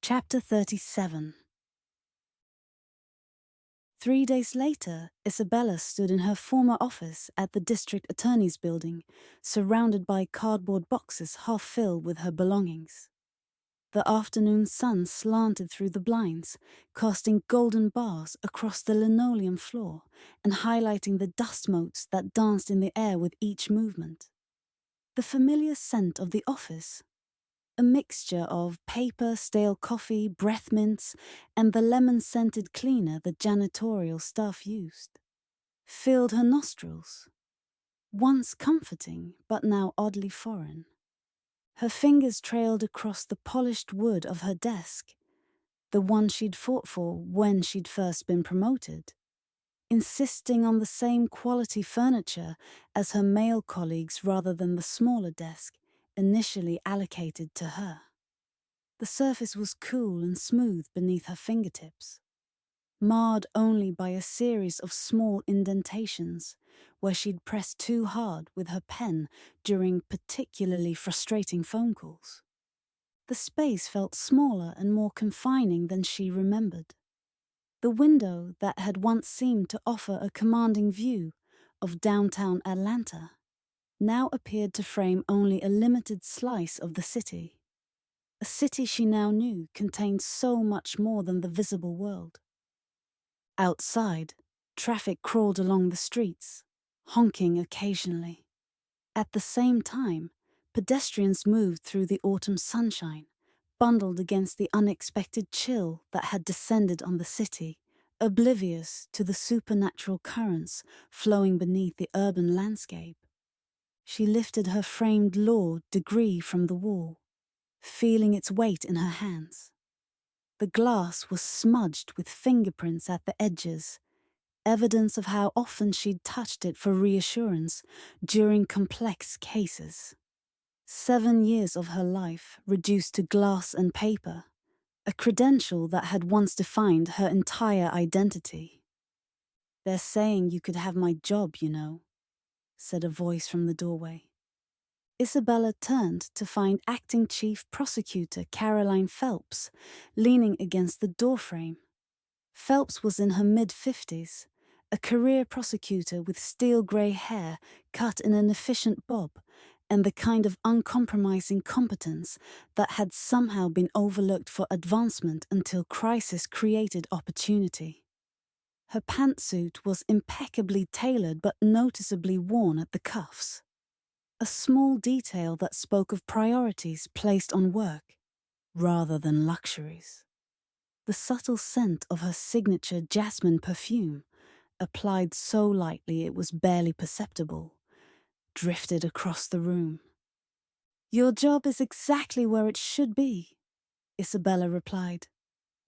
Chapter 37. 3 days later, Isabella stood in her former office at the district attorney's building, surrounded by cardboard boxes half filled with her belongings. The afternoon sun slanted through the blinds, casting golden bars across the linoleum floor and highlighting the dust motes that danced in the air with each movement. The familiar scent of the office, a mixture of paper, stale coffee, breath mints, and the lemon-scented cleaner the janitorial staff used, filled her nostrils, once comforting but now oddly foreign. Her fingers trailed across the polished wood of her desk, the one she'd fought for when she'd first been promoted, insisting on the same quality furniture as her male colleagues rather than the smaller desk initially allocated to her. The surface was cool and smooth beneath her fingertips, marred only by a series of small indentations where she'd pressed too hard with her pen during particularly frustrating phone calls. The space felt smaller and more confining than she remembered. The window that had once seemed to offer a commanding view of downtown Atlanta now appeared to frame only a limited slice of the city. A city she now knew contained so much more than the visible world. Outside, traffic crawled along the streets, honking occasionally. At the same time, pedestrians moved through the autumn sunshine, bundled against the unexpected chill that had descended on the city, oblivious to the supernatural currents flowing beneath the urban landscape. She lifted her framed law degree from the wall, feeling its weight in her hands. The glass was smudged with fingerprints at the edges, evidence of how often she'd touched it for reassurance during complex cases. 7 years of her life reduced to glass and paper, a credential that had once defined her entire identity. "They're saying you could have my job, you know," said a voice from the doorway. Isabella turned to find Acting Chief Prosecutor Caroline Phelps leaning against the doorframe. Phelps was in her mid-50s, a career prosecutor with steel-grey hair cut in an efficient bob and the kind of uncompromising competence that had somehow been overlooked for advancement until crisis created opportunity. Her pantsuit was impeccably tailored but noticeably worn at the cuffs, a small detail that spoke of priorities placed on work rather than luxuries. The subtle scent of her signature jasmine perfume, applied so lightly it was barely perceptible, drifted across the room. "Your job is exactly where it should be," Isabella replied,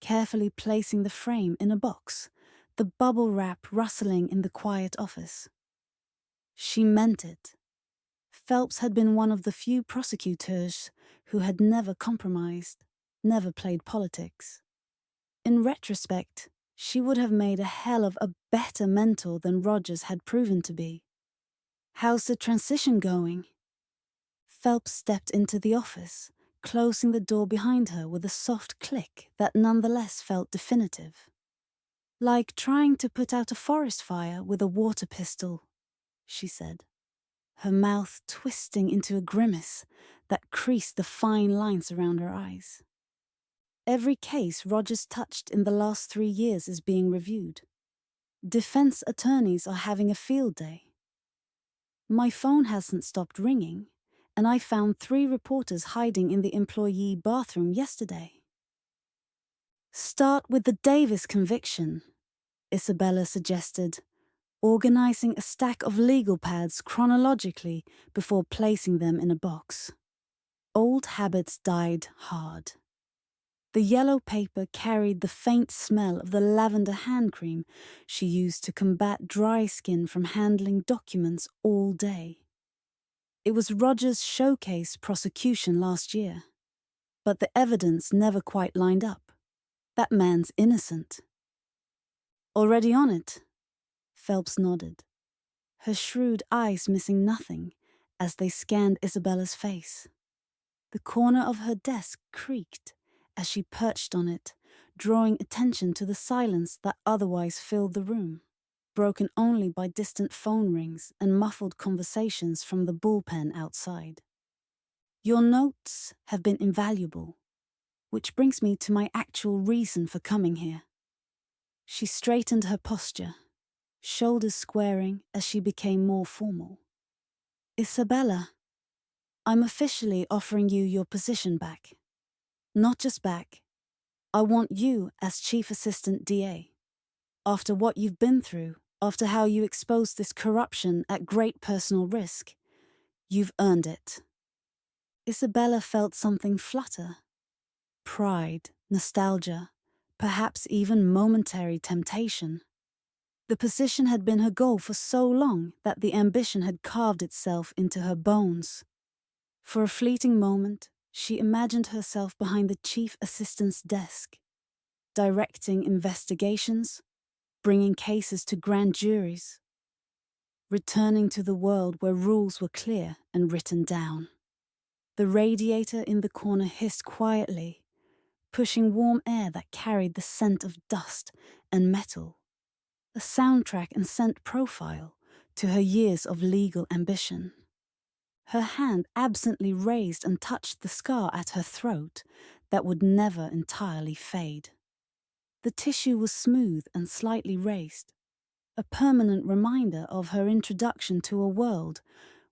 carefully placing the frame in a box, the bubble wrap rustling in the quiet office. She meant it. Phelps had been one of the few prosecutors who had never compromised, never played politics. In retrospect, she would have made a hell of a better mentor than Rogers had proven to be. "How's the transition going?" Phelps stepped into the office, closing the door behind her with a soft click that nonetheless felt definitive. "Like trying to put out a forest fire with a water pistol," she said, her mouth twisting into a grimace that creased the fine lines around her eyes. "Every case Rogers touched in the last 3 years is being reviewed. Defense attorneys are having a field day. My phone hasn't stopped ringing, and I found 3 reporters hiding in the employee bathroom yesterday." "Start with the Davis conviction," Isabella suggested, organizing a stack of legal pads chronologically before placing them in a box. Old habits died hard. The yellow paper carried the faint smell of the lavender hand cream she used to combat dry skin from handling documents all day. It was Rogers' showcase prosecution last year, but the evidence never quite lined up. That man's innocent. "Already on it?" Phelps nodded, her shrewd eyes missing nothing as they scanned Isabella's face. The corner of her desk creaked as she perched on it, drawing attention to the silence that otherwise filled the room, broken only by distant phone rings and muffled conversations from the bullpen outside. Your notes have been invaluable, which brings me to my actual reason for coming here. She straightened her posture, shoulders squaring as she became more formal. Isabella, I'm officially offering you your position back. Not just back. I want you as Chief Assistant DA. After what you've been through, after how you exposed this corruption at great personal risk, you've earned it. Isabella felt something flutter. Pride, nostalgia, perhaps even momentary temptation. The position had been her goal for so long that the ambition had carved itself into her bones. For a fleeting moment, she imagined herself behind the chief assistant's desk, directing investigations, bringing cases to grand juries, returning to the world where rules were clear and written down. The radiator in the corner hissed quietly, pushing warm air that carried the scent of dust and metal, a soundtrack and scent profile to her years of legal ambition. Her hand absently raised and touched the scar at her throat that would never entirely fade. The tissue was smooth and slightly raised, a permanent reminder of her introduction to a world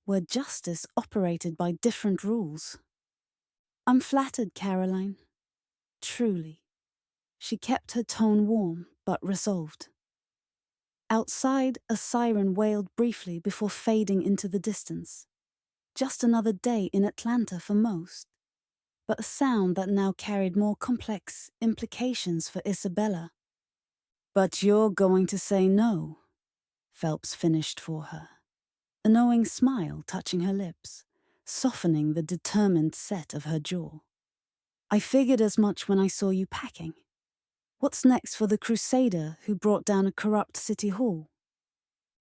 where justice operated by different rules. I'm flattered, Caroline. Truly. She kept her tone warm but resolved. Outside, a siren wailed briefly before fading into the distance. Just another day in Atlanta for most, but a sound that now carried more complex implications for Isabella. But you're going to say no, Phelps finished for her, a knowing smile touching her lips, softening the determined set of her jaw. I figured as much when I saw you packing. What's next for the crusader who brought down a corrupt city hall?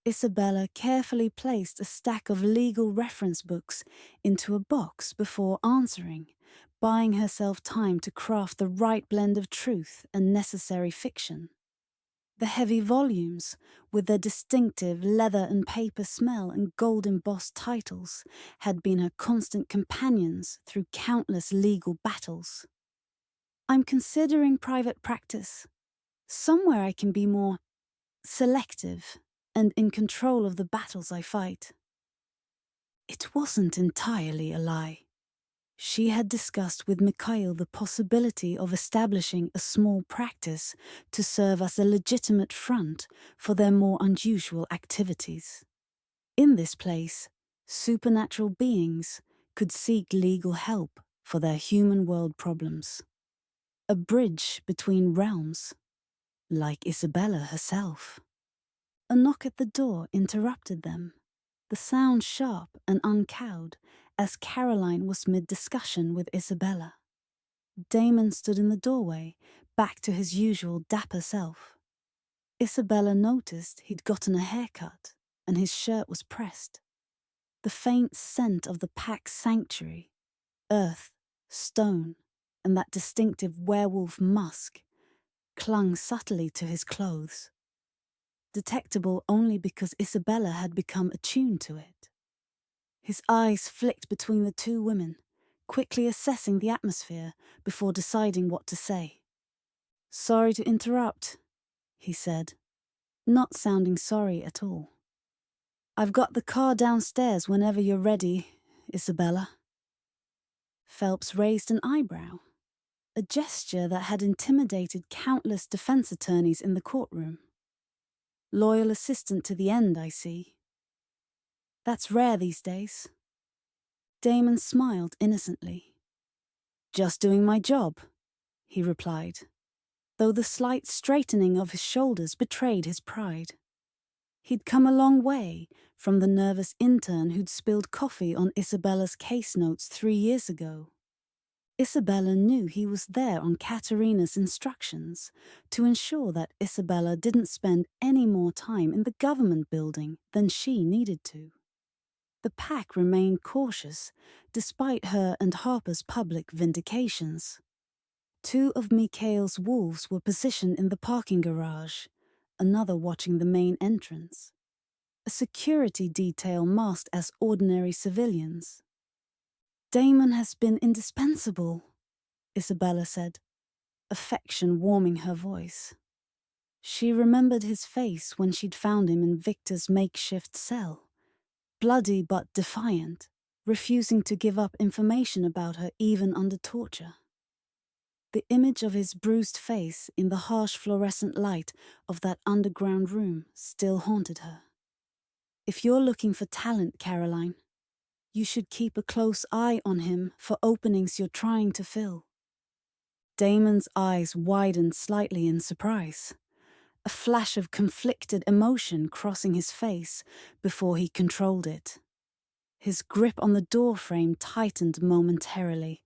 Isabella carefully placed a stack of legal reference books into a box before answering, buying herself time to craft the right blend of truth and necessary fiction. The heavy volumes, with their distinctive leather and paper smell and gold-embossed titles, had been her constant companions through countless legal battles. I'm considering private practice, somewhere I can be more selective and in control of the battles I fight. It wasn't entirely a lie. She had discussed with Mikhail the possibility of establishing a small practice to serve as a legitimate front for their more unusual activities. In this place, supernatural beings could seek legal help for their human world problems. A bridge between realms, like Isabella herself. A knock at the door interrupted them, the sound sharp and uncowed as Caroline was mid-discussion with Isabella. Damon stood in the doorway, back to his usual dapper self. Isabella noticed he'd gotten a haircut and his shirt was pressed. The faint scent of the pack's sanctuary, earth, stone, and that distinctive werewolf musk, clung subtly to his clothes, detectable only because Isabella had become attuned to it. His eyes flicked between the two women, quickly assessing the atmosphere before deciding what to say. "Sorry to interrupt," he said, not sounding sorry at all. "I've got the car downstairs whenever you're ready, Isabella." Phelps raised an eyebrow, a gesture that had intimidated countless defense attorneys in the courtroom. "Loyal assistant to the end, I see. That's rare these days." Damon smiled innocently. "Just doing my job," he replied, though the slight straightening of his shoulders betrayed his pride. He'd come a long way from the nervous intern who'd spilled coffee on Isabella's case notes 3 years ago. Isabella knew he was there on Katerina's instructions to ensure that Isabella didn't spend any more time in the government building than she needed to. The pack remained cautious, despite her and Harper's public vindications. Two of Mikhail's wolves were positioned in the parking garage, another watching the main entrance. A security detail masked as ordinary civilians. Damon has been indispensable, Isabella said, affection warming her voice. She remembered his face when she'd found him in Victor's makeshift cell, bloody but defiant, refusing to give up information about her even under torture. The image of his bruised face in the harsh fluorescent light of that underground room still haunted her. If you're looking for talent, Caroline, you should keep a close eye on him for openings you're trying to fill. Damon's eyes widened slightly in surprise, a flash of conflicted emotion crossing his face before he controlled it. His grip on the door frame tightened momentarily.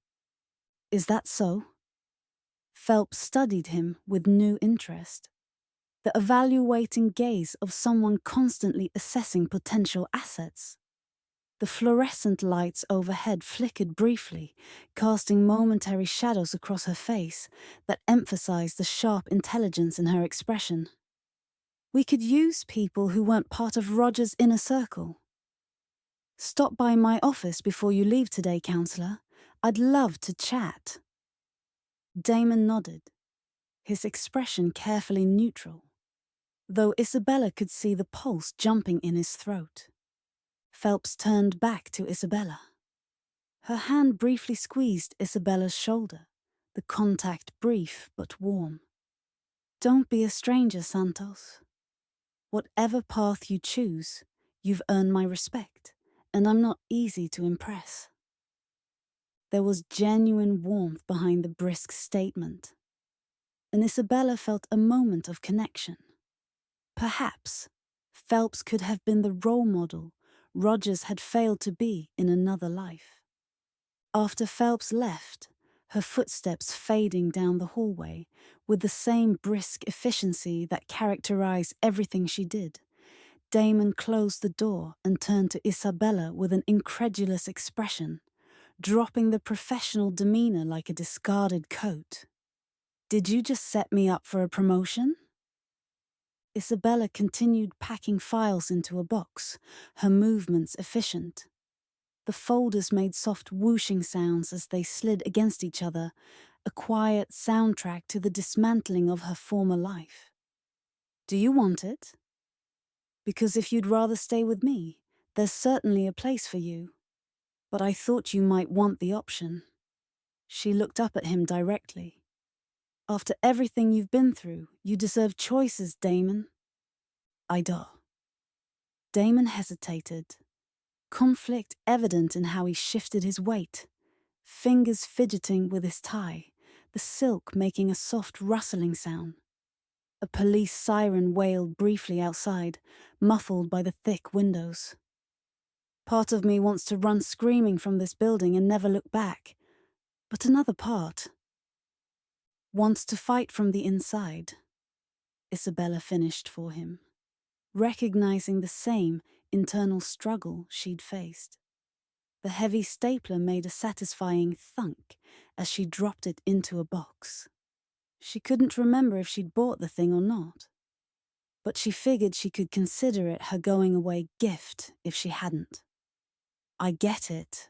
Is that so? Phelps studied him with new interest, the evaluating gaze of someone constantly assessing potential assets. The fluorescent lights overhead flickered briefly, casting momentary shadows across her face that emphasized the sharp intelligence in her expression. We could use people who weren't part of Roger's inner circle. Stop by my office before you leave today, counselor. I'd love to chat. Damon nodded, his expression carefully neutral, though Isabella could see the pulse jumping in his throat. Phelps turned back to Isabella. Her hand briefly squeezed Isabella's shoulder, the contact brief but warm. Don't be a stranger, Santos. Whatever path you choose, you've earned my respect, and I'm not easy to impress. There was genuine warmth behind the brisk statement, and Isabella felt a moment of connection. Perhaps Phelps could have been the role model Rogers had failed to be in another life. After Phelps left, her footsteps fading down the hallway with the same brisk efficiency that characterized everything she did, Damon closed the door and turned to Isabella with an incredulous expression, dropping the professional demeanor like a discarded coat. Did you just set me up for a promotion? Isabella continued packing files into a box, her movements efficient. The folders made soft whooshing sounds as they slid against each other, a quiet soundtrack to the dismantling of her former life. Do you want it? Because if you'd rather stay with me, there's certainly a place for you. But I thought you might want the option. She looked up at him directly. After everything you've been through, you deserve choices, Damon. I do. Damon hesitated, conflict evident in how he shifted his weight, fingers fidgeting with his tie, the silk making a soft rustling sound. A police siren wailed briefly outside, muffled by the thick windows. Part of me wants to run screaming from this building and never look back, but another part wants to fight from the inside. Isabella finished for him, recognizing the same internal struggle she'd faced. The heavy stapler made a satisfying thunk as she dropped it into a box. She couldn't remember if she'd bought the thing or not, but she figured she could consider it her going-away gift if she hadn't. I get it,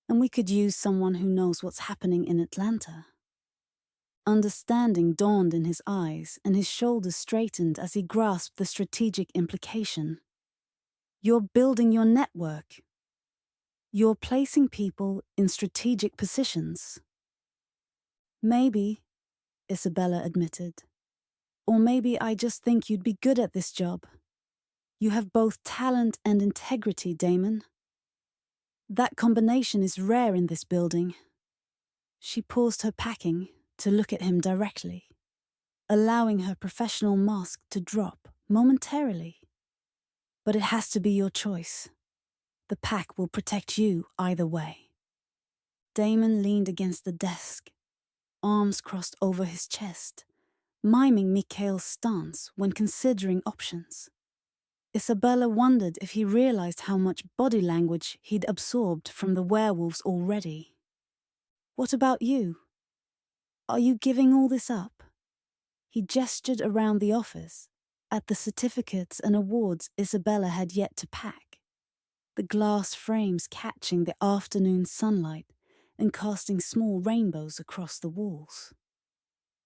and we could use someone who knows what's happening in Atlanta. Understanding dawned in his eyes, and his shoulders straightened as he grasped the strategic implication. You're building your network. You're placing people in strategic positions. Maybe, Isabella admitted. Or maybe I just think you'd be good at this job. You have both talent and integrity, Damon. That combination is rare in this building. She paused her packing to look at him directly, allowing her professional mask to drop momentarily. But it has to be your choice. The pack will protect you either way. Damon leaned against the desk, arms crossed over his chest, miming Mikhail's stance when considering options. Isabella wondered if he realized how much body language he'd absorbed from the werewolves already. What about you? Are you giving all this up? He gestured around the office, at the certificates and awards Isabella had yet to pack, the glass frames catching the afternoon sunlight and casting small rainbows across the walls.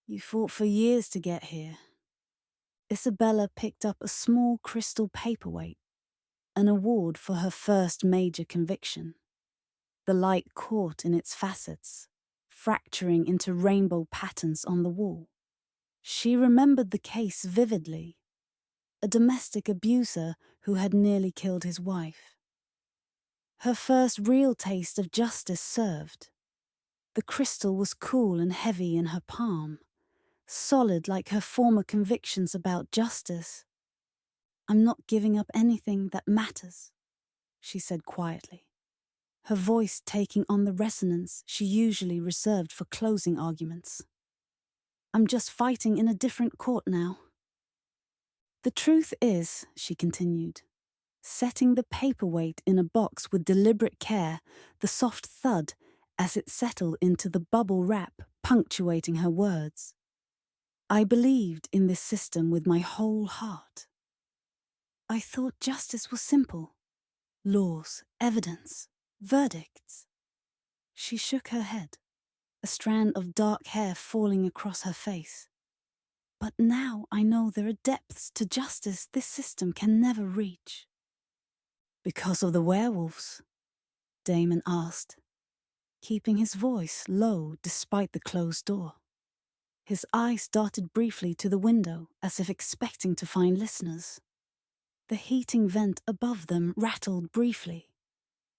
You fought for years to get here. Isabella picked up a small crystal paperweight, an award for her first major conviction. The light caught in its facets, fracturing into rainbow patterns on the wall. She remembered the case vividly. A domestic abuser who had nearly killed his wife. Her first real taste of justice served. The crystal was cool and heavy in her palm, solid like her former convictions about justice. I'm not giving up anything that matters, she said quietly, her voice taking on the resonance she usually reserved for closing arguments. I'm just fighting in a different court now. The truth is, she continued, setting the paperweight in a box with deliberate care, the soft thud as it settled into the bubble wrap punctuating her words. I believed in this system with my whole heart. I thought justice was simple. Laws, evidence, verdicts. She shook her head, a strand of dark hair falling across her face. But now I know there are depths to justice this system can never reach. Because of the werewolves? Damon asked, keeping his voice low despite the closed door. His eyes darted briefly to the window as if expecting to find listeners. The heating vent above them rattled briefly,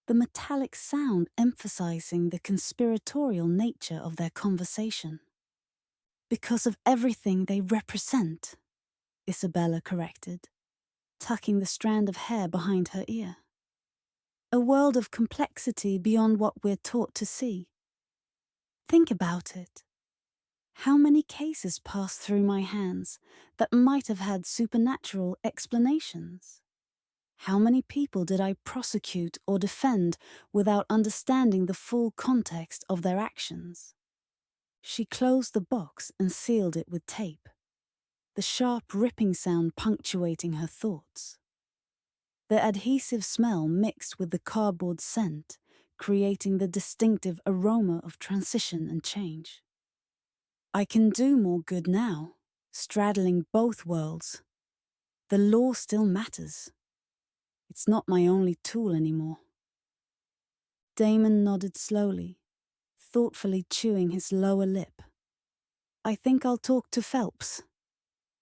the metallic sound emphasizing the conspiratorial nature of their conversation. Because of everything they represent, Isabella corrected, tucking the strand of hair behind her ear. A world of complexity beyond what we're taught to see. Think about it. How many cases passed through my hands that might have had supernatural explanations? How many people did I prosecute or defend without understanding the full context of their actions? She closed the box and sealed it with tape, the sharp ripping sound punctuating her thoughts. The adhesive smell mixed with the cardboard scent, creating the distinctive aroma of transition and change. I can do more good now, straddling both worlds. The law still matters. It's not my only tool anymore. Damon nodded slowly, thoughtfully chewing his lower lip. I think I'll talk to Phelps.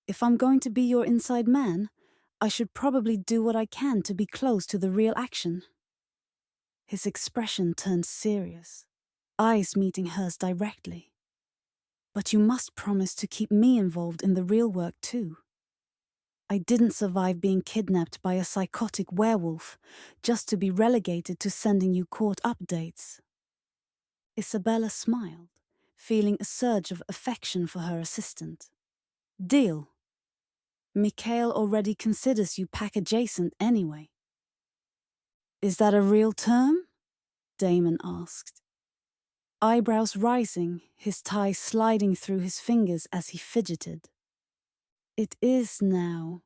If I'm going to be your inside man, I should probably do what I can to be close to the real action. His expression turned serious, eyes meeting hers directly. But you must promise to keep me involved in the real work too. I didn't survive being kidnapped by a psychotic werewolf just to be relegated to sending you court updates. Isabella smiled, feeling a surge of affection for her assistant. Deal. Mikhail already considers you pack adjacent anyway. Is that a real term? Damon asked. Eyebrows rising, his tie sliding through his fingers as he fidgeted. It is now,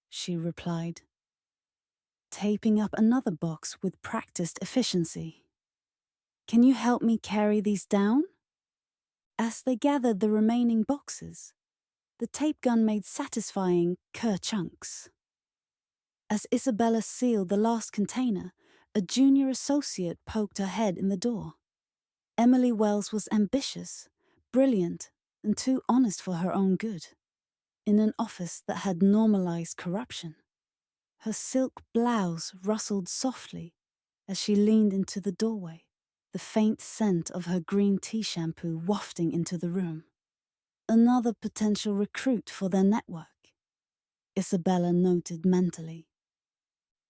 she replied, taping up another box with practiced efficiency. Can you help me carry these down? As they gathered the remaining boxes, the tape gun made satisfying ker-chunks. As Isabella sealed the last container, a junior associate poked her head in the door. Emily Wells was ambitious, brilliant, and too honest for her own good. In an office that had normalized corruption, her silk blouse rustled softly as she leaned into the doorway, the faint scent of her green tea shampoo wafting into the room. Another potential recruit for their network, Isabella noted mentally.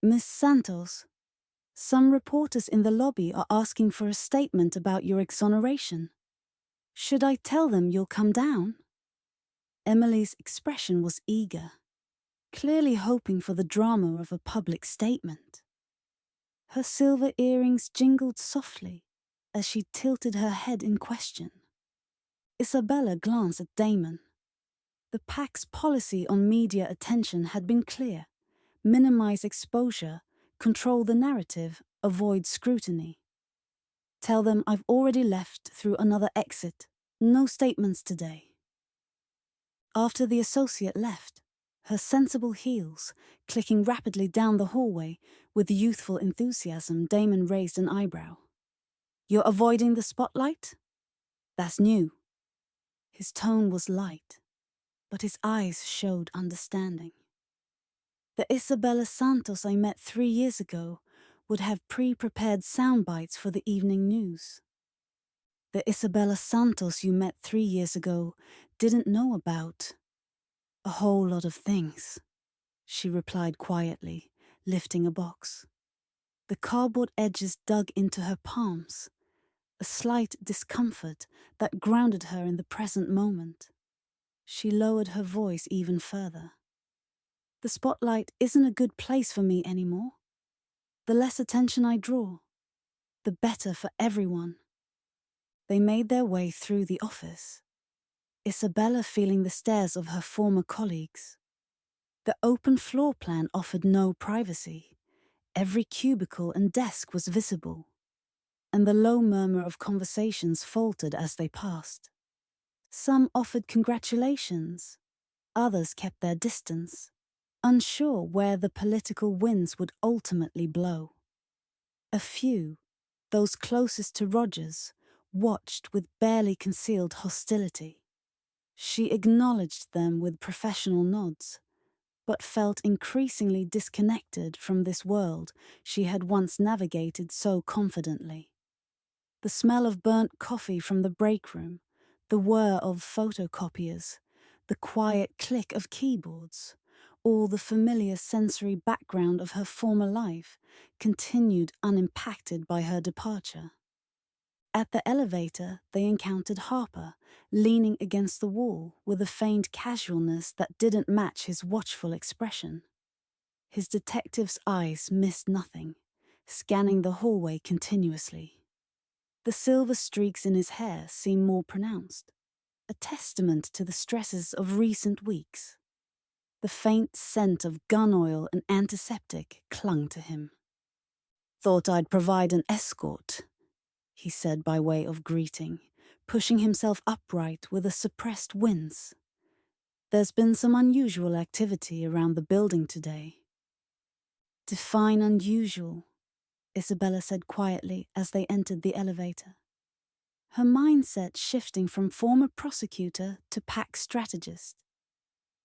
Miss Santos, some reporters in the lobby are asking for a statement about your exoneration. Should I tell them you'll come down? Emily's expression was eager, clearly hoping for the drama of a public statement. Her silver earrings jingled softly as she tilted her head in question. Isabella glanced at Damon. The pack's policy on media attention had been clear: minimize exposure, control the narrative, avoid scrutiny. Tell them I've already left through another exit. No statements today. After the associate left, her sensible heels clicking rapidly down the hallway with youthful enthusiasm, Damon raised an eyebrow. You're avoiding the spotlight? That's new. His tone was light, but his eyes showed understanding. The Isabella Santos I met 3 years ago would have pre-prepared sound bites for the evening news. The Isabella Santos you met 3 years ago didn't know about a whole lot of things, she replied quietly, lifting a box. The cardboard edges dug into her palms, a slight discomfort that grounded her in the present moment. She lowered her voice even further. The spotlight isn't a good place for me anymore. The less attention I draw, the better for everyone. They made their way through the office, Isabella feeling the stares of her former colleagues. The open floor plan offered no privacy. Every cubicle and desk was visible, and the low murmur of conversations faltered as they passed. Some offered congratulations, others kept their distance, unsure where the political winds would ultimately blow. A few, those closest to Rogers, watched with barely concealed hostility. She acknowledged them with professional nods, but felt increasingly disconnected from this world she had once navigated so confidently. The smell of burnt coffee from the break room, the whir of photocopiers, the quiet click of keyboards, all the familiar sensory background of her former life continued unimpacted by her departure. At the elevator, they encountered Harper, leaning against the wall with a feigned casualness that didn't match his watchful expression. His detective's eyes missed nothing, scanning the hallway continuously. The silver streaks in his hair seemed more pronounced, a testament to the stresses of recent weeks. The faint scent of gun oil and antiseptic clung to him. "Thought I'd provide an escort," he said by way of greeting, pushing himself upright with a suppressed wince. "There's been some unusual activity around the building today." "Define unusual," Isabella said quietly as they entered the elevator, her mindset shifting from former prosecutor to pack strategist.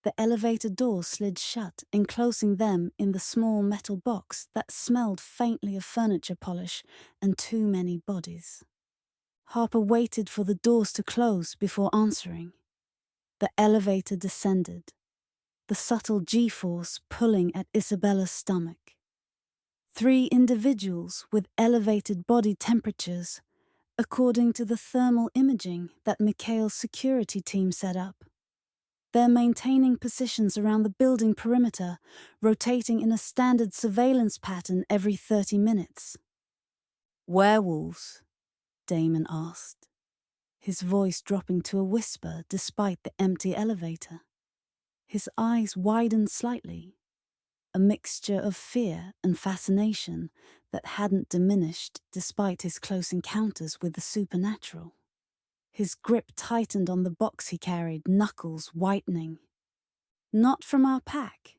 The elevator door slid shut, enclosing them in the small metal box that smelled faintly of furniture polish and too many bodies. Harper waited for the doors to close before answering. The elevator descended, the subtle G-force pulling at Isabella's stomach. 3 individuals with elevated body temperatures, according to the thermal imaging that Mikhail's security team set up. They're maintaining positions around the building perimeter, rotating in a standard surveillance pattern every 30 minutes. "Werewolves?" Damon asked, his voice dropping to a whisper despite the empty elevator. His eyes widened slightly, a mixture of fear and fascination that hadn't diminished despite his close encounters with the supernatural. His grip tightened on the box he carried, knuckles whitening. "Not from our pack,"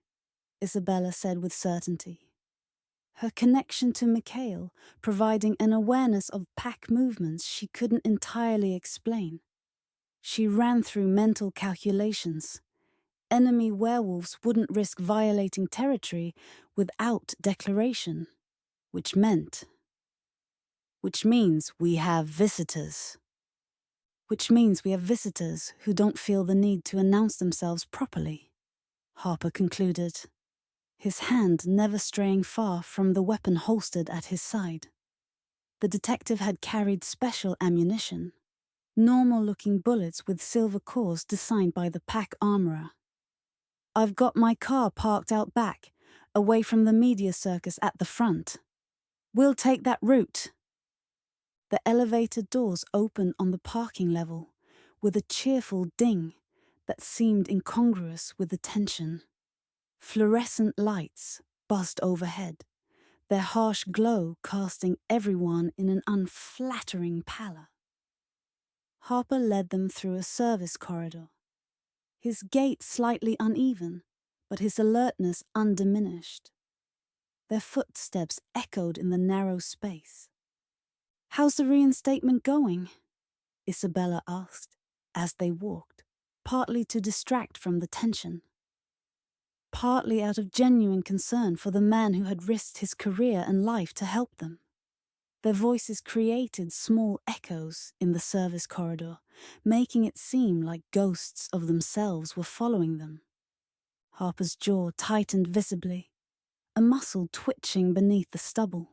Isabella said with certainty. Her connection to Mikhail providing an awareness of pack movements she couldn't entirely explain. She ran through mental calculations. Enemy werewolves wouldn't risk violating territory without declaration, which means we have visitors. Which means we have visitors who don't feel the need to announce themselves properly, Harper concluded, his hand never straying far from the weapon holstered at his side. The detective had carried special ammunition, normal-looking bullets with silver cores designed by the pack armorer. "I've got my car parked out back, away from the media circus at the front. We'll take that route." The elevator doors opened on the parking level, with a cheerful ding that seemed incongruous with the tension. Fluorescent lights buzzed overhead, their harsh glow casting everyone in an unflattering pallor. Harper led them through a service corridor, his gait slightly uneven, but his alertness undiminished. Their footsteps echoed in the narrow space. "How's the reinstatement going?" Isabella asked as they walked, partly to distract from the tension, partly out of genuine concern for the man who had risked his career and life to help them. Their voices created small echoes in the service corridor, making it seem like ghosts of themselves were following them. Harper's jaw tightened visibly, a muscle twitching beneath the stubble.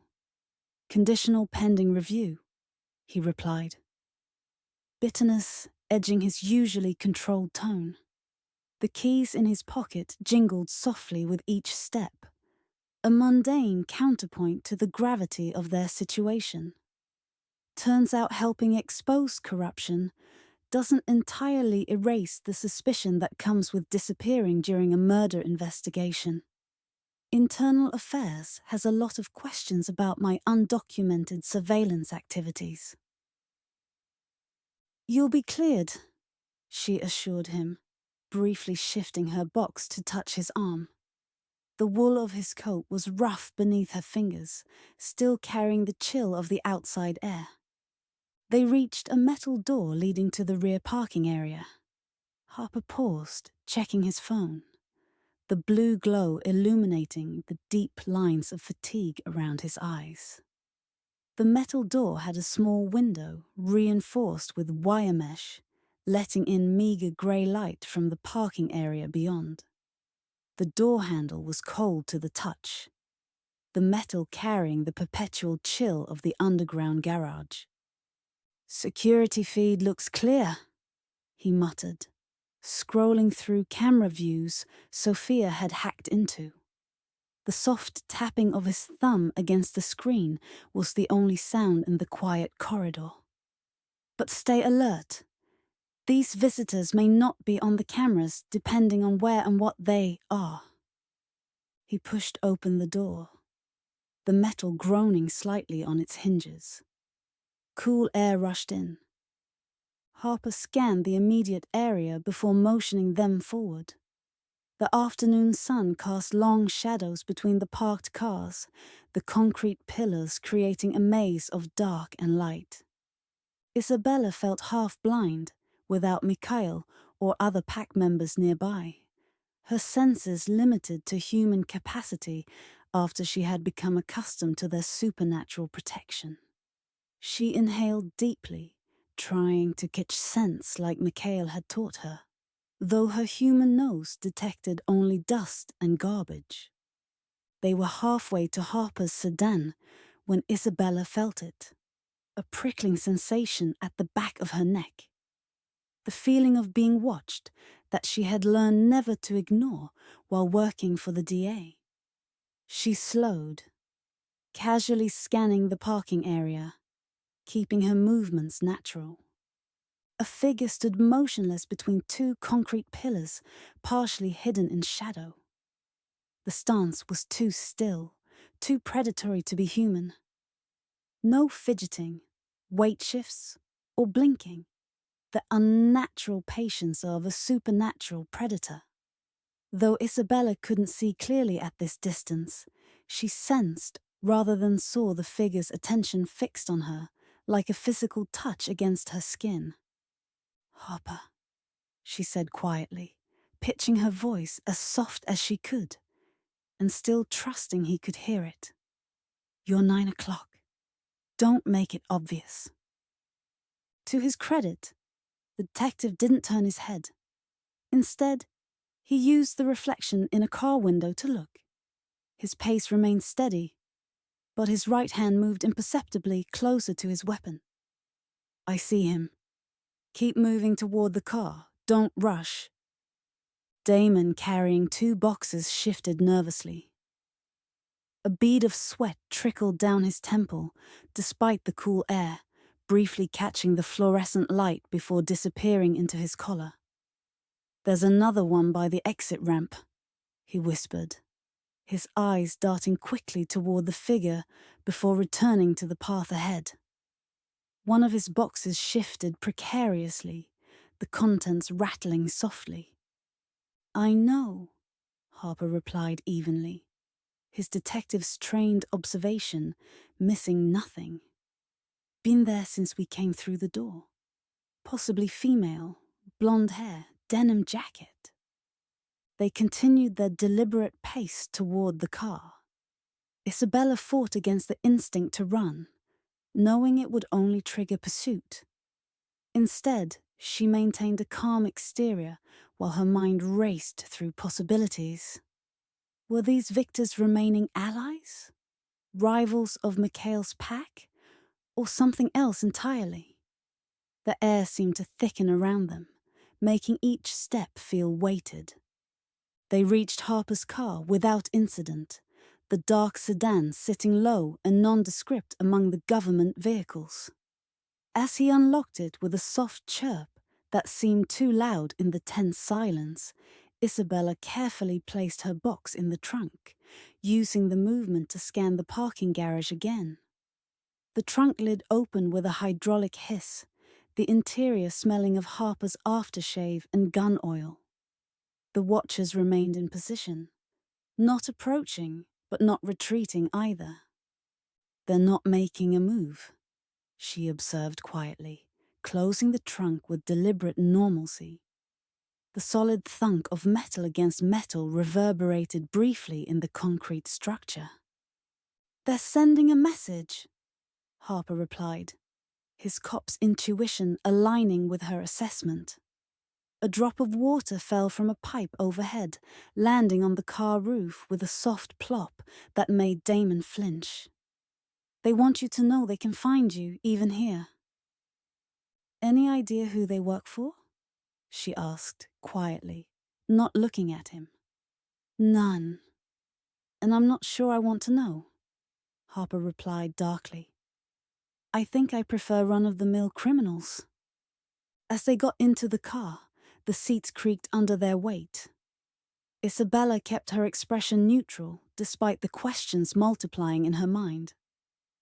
"Conditional pending review," he replied, bitterness edging his usually controlled tone. The keys in his pocket jingled softly with each step, a mundane counterpoint to the gravity of their situation. Turns out helping expose corruption doesn't entirely erase the suspicion that comes with disappearing during a murder investigation. Internal Affairs has a lot of questions about my undocumented surveillance activities. "You'll be cleared," she assured him, briefly shifting her box to touch his arm. The wool of his coat was rough beneath her fingers, still carrying the chill of the outside air. They reached a metal door leading to the rear parking area. Harper paused, checking his phone, the blue glow illuminating the deep lines of fatigue around his eyes. The metal door had a small window reinforced with wire mesh, letting in meager grey light from the parking area beyond. The door handle was cold to the touch, the metal carrying the perpetual chill of the underground garage. "Security feed looks clear," he muttered, scrolling through camera views Sophia had hacked into. The soft tapping of his thumb against the screen was the only sound in the quiet corridor. "But stay alert. These visitors may not be on the cameras depending on where and what they are." He pushed open the door, the metal groaning slightly on its hinges. Cool air rushed in. Harper scanned the immediate area before motioning them forward. The afternoon sun cast long shadows between the parked cars, the concrete pillars creating a maze of dark and light. Isabella felt half blind, without Mikhail or other pack members nearby, her senses limited to human capacity after she had become accustomed to their supernatural protection. She inhaled deeply, trying to catch scents like Mikhail had taught her, though her human nose detected only dust and garbage. They were halfway to Harper's sedan when Isabella felt it, a prickling sensation at the back of her neck. The feeling of being watched that she had learned never to ignore while working for the DA. She slowed, casually scanning the parking area, keeping her movements natural. A figure stood motionless between two concrete pillars, partially hidden in shadow. The stance was too still, too predatory to be human. No fidgeting, weight shifts, or blinking. The unnatural patience of a supernatural predator. Though Isabella couldn't see clearly at this distance, she sensed rather than saw the figure's attention fixed on her, like a physical touch against her skin. "Harper," she said quietly, pitching her voice as soft as she could, and still trusting he could hear it. "You're 9 o'clock. Don't make it obvious." To his credit, the detective didn't turn his head. Instead, he used the reflection in a car window to look. His pace remained steady, but his right hand moved imperceptibly closer to his weapon. "I see him. Keep moving toward the car. Don't rush." Damon, carrying 2 boxes, shifted nervously. A bead of sweat trickled down his temple, despite the cool air, briefly catching the fluorescent light before disappearing into his collar. "There's another one by the exit ramp," he whispered, his eyes darting quickly toward the figure before returning to the path ahead. One of his boxes shifted precariously, the contents rattling softly. "I know," Harper replied evenly, his detective's trained observation missing nothing. "Been there since we came through the door. Possibly female, blonde hair, denim jacket." They continued their deliberate pace toward the car. Isabella fought against the instinct to run, knowing it would only trigger pursuit. Instead, she maintained a calm exterior while her mind raced through possibilities. Were these victors remaining allies? Rivals of Mikhail's pack? Or something else entirely? The air seemed to thicken around them, making each step feel weighted. They reached Harper's car without incident, the dark sedan sitting low and nondescript among the government vehicles. As he unlocked it with a soft chirp that seemed too loud in the tense silence, Isabella carefully placed her box in the trunk, using the movement to scan the parking garage again. The trunk lid opened with a hydraulic hiss, the interior smelling of Harper's aftershave and gun oil. The watchers remained in position, not approaching, but not retreating either. "They're not making a move," she observed quietly, closing the trunk with deliberate normalcy. The solid thunk of metal against metal reverberated briefly in the concrete structure. "They're sending a message," Harper replied, his cop's intuition aligning with her assessment. A drop of water fell from a pipe overhead, landing on the car roof with a soft plop that made Damon flinch. "They want you to know they can find you, even here." "Any idea who they work for?" she asked, quietly, not looking at him. "None. And I'm not sure I want to know," Harper replied darkly. "I think I prefer run-of-the-mill criminals." As they got into the car, the seats creaked under their weight. Isabella kept her expression neutral, despite the questions multiplying in her mind.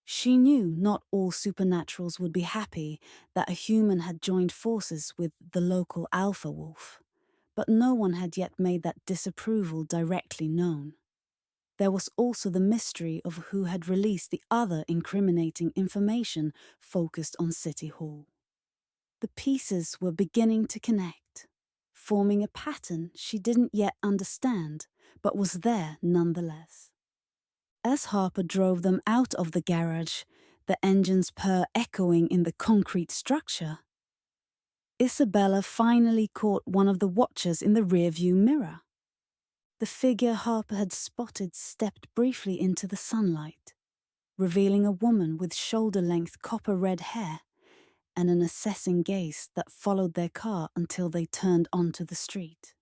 She knew not all supernaturals would be happy that a human had joined forces with the local alpha wolf, but no one had yet made that disapproval directly known. There was also the mystery of who had released the other incriminating information focused on City Hall. The pieces were beginning to connect, forming a pattern she didn't yet understand, but was there nonetheless. As Harper drove them out of the garage, the engine's purr echoing in the concrete structure, Isabella finally caught one of the watchers in the rearview mirror. The figure Harper had spotted stepped briefly into the sunlight, revealing a woman with shoulder-length copper-red hair and an assessing gaze that followed their car until they turned onto the street.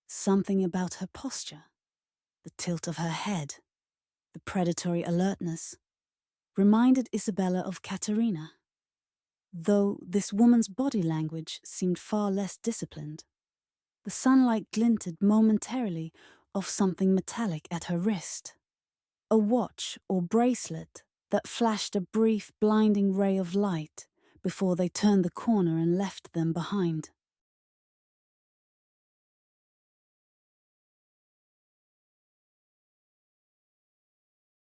Something about her posture, the tilt of her head, the predatory alertness, reminded Isabella of Katerina, though this woman's body language seemed far less disciplined. The sunlight glinted momentarily off something metallic at her wrist, a watch or bracelet that flashed a brief blinding ray of light before they turned the corner and left them behind.